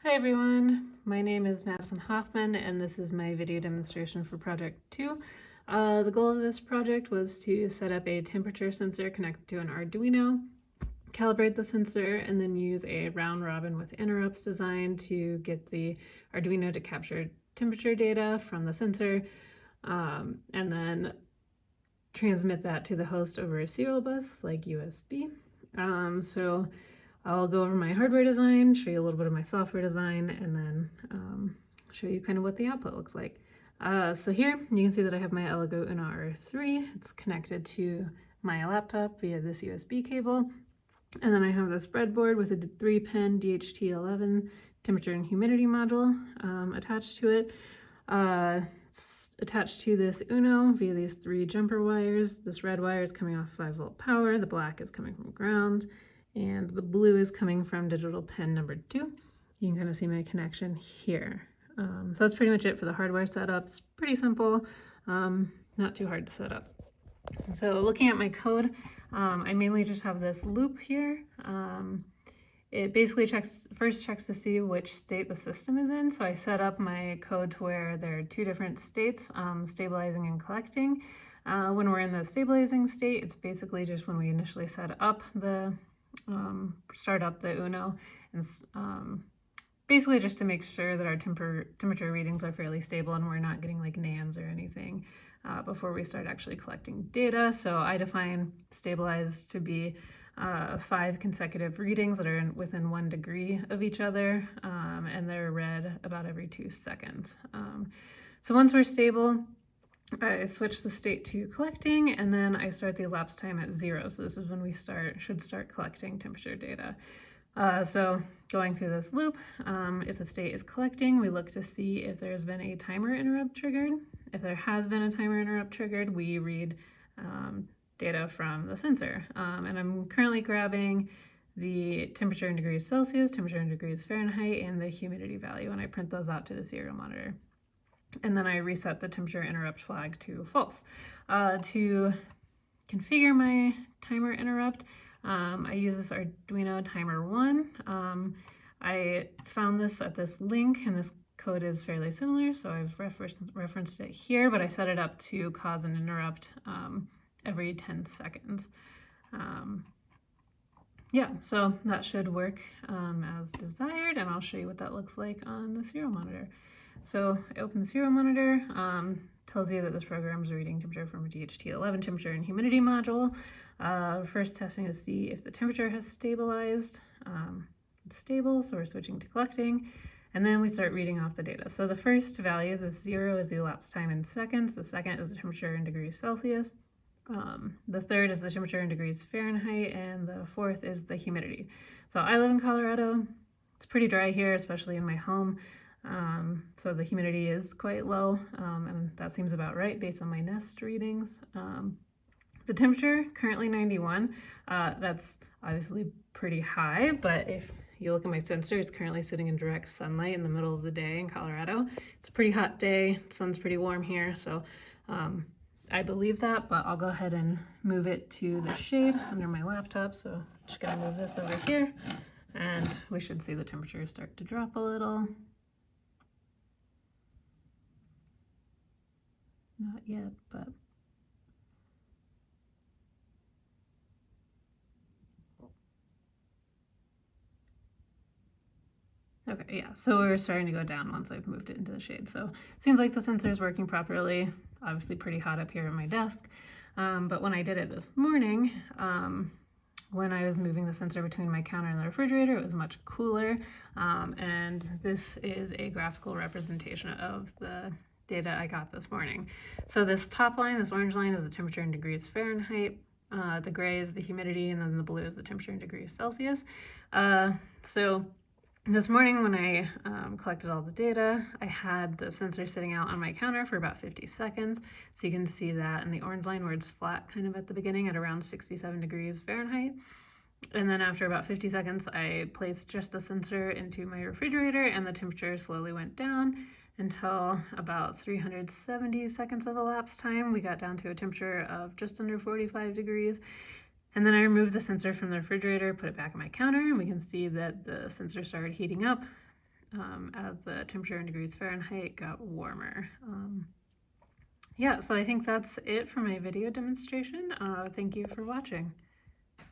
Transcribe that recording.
Hi everyone, my name is Madison Hoffman and this is my video demonstration for Project 2. The goal of this project was to set up a temperature sensor connected to an Arduino, calibrate the sensor, and then use a round robin with interrupts design to get the Arduino to capture temperature data from the sensor and then transmit that to the host over a serial bus like USB. So I'll go over my hardware design, show you a little bit of my software design, and then show you kind of what the output looks like. So here you can see that I have my Elegoo Uno R3. It's connected to my laptop via this USB cable. And then I have this breadboard with a 3-pin DHT11 temperature and humidity module attached to it. It's attached to this Uno via these 3 jumper wires. This red wire is coming off 5-volt power, the black is coming from ground, and the blue is coming from digital pin number 2. You can kind of see my connection here. So that's pretty much it for the hardware setup. It's pretty simple, not too hard to set up. So looking at my code, I mainly just have this loop here. It basically first checks to see which state the system is in. So I set up my code to where there are 2 different states, stabilizing and collecting. When we're in the stabilizing state, it's basically just when we initially set up the start up the Uno, and basically just to make sure that our temperature readings are fairly stable and we're not getting like nans or anything before we start actually collecting data. So I define stabilized to be 5 consecutive readings that are within 1 degree of each other, and they're read about every 2 seconds. So once we're stable, I switch the state to collecting, and then I start the elapsed time at 0. So this is when we should start collecting temperature data. So going through this loop, if the state is collecting, we look to see if there's been a timer interrupt triggered. If there has been a timer interrupt triggered, we read data from the sensor. And I'm currently grabbing the temperature in degrees Celsius, temperature in degrees Fahrenheit, and the humidity value, and I print those out to the serial monitor. And then I reset the temperature interrupt flag to false. To configure my timer interrupt, I use this Arduino timer 1. I found this at this link, and this code is fairly similar, so I've referenced it here, but I set it up to cause an interrupt every 10 seconds. Yeah, so that should work as desired, and I'll show you what that looks like on the serial monitor. So I open the serial monitor, tells you that this program is reading temperature from a DHT11 temperature and humidity module. First testing to see if the temperature has stabilized. It's stable, so we're switching to collecting. And then we start reading off the data. So the first value, the 0, is the elapsed time in seconds. The second is the temperature in degrees Celsius. The third is the temperature in degrees Fahrenheit, and the fourth is the humidity. So I live in Colorado. It's pretty dry here, especially in my home. So the humidity is quite low, and that seems about right based on my Nest readings. The temperature, currently 91. That's obviously pretty high, but if you look at my sensor, it's currently sitting in direct sunlight in the middle of the day in Colorado. It's a pretty hot day, sun's pretty warm here, so I believe that, but I'll go ahead and move it to the shade under my laptop. So I'm just gonna move this over here, and we should see the temperature start to drop a little. Not yet, but okay, yeah, so we're starting to go down once I've moved it into the shade. So it seems like the sensor is working properly. Obviously pretty hot up here at my desk. But when I did it this morning, when I was moving the sensor between my counter and the refrigerator, it was much cooler. And this is a graphical representation of the data I got this morning. So this top line, this orange line, is the temperature in degrees Fahrenheit. The gray is the humidity, and then the blue is the temperature in degrees Celsius. So this morning when I collected all the data, I had the sensor sitting out on my counter for about 50 seconds. So you can see that in the orange line where it's flat kind of at the beginning at around 67 degrees Fahrenheit. And then after about 50 seconds, I placed just the sensor into my refrigerator, and the temperature slowly went down until about 370 seconds of elapsed time. We got down to a temperature of just under 45 degrees. And then I removed the sensor from the refrigerator, put it back on my counter, and we can see that the sensor started heating up. as the temperature in degrees Fahrenheit got warmer. Yeah, so I think that's it for my video demonstration. Thank you for watching.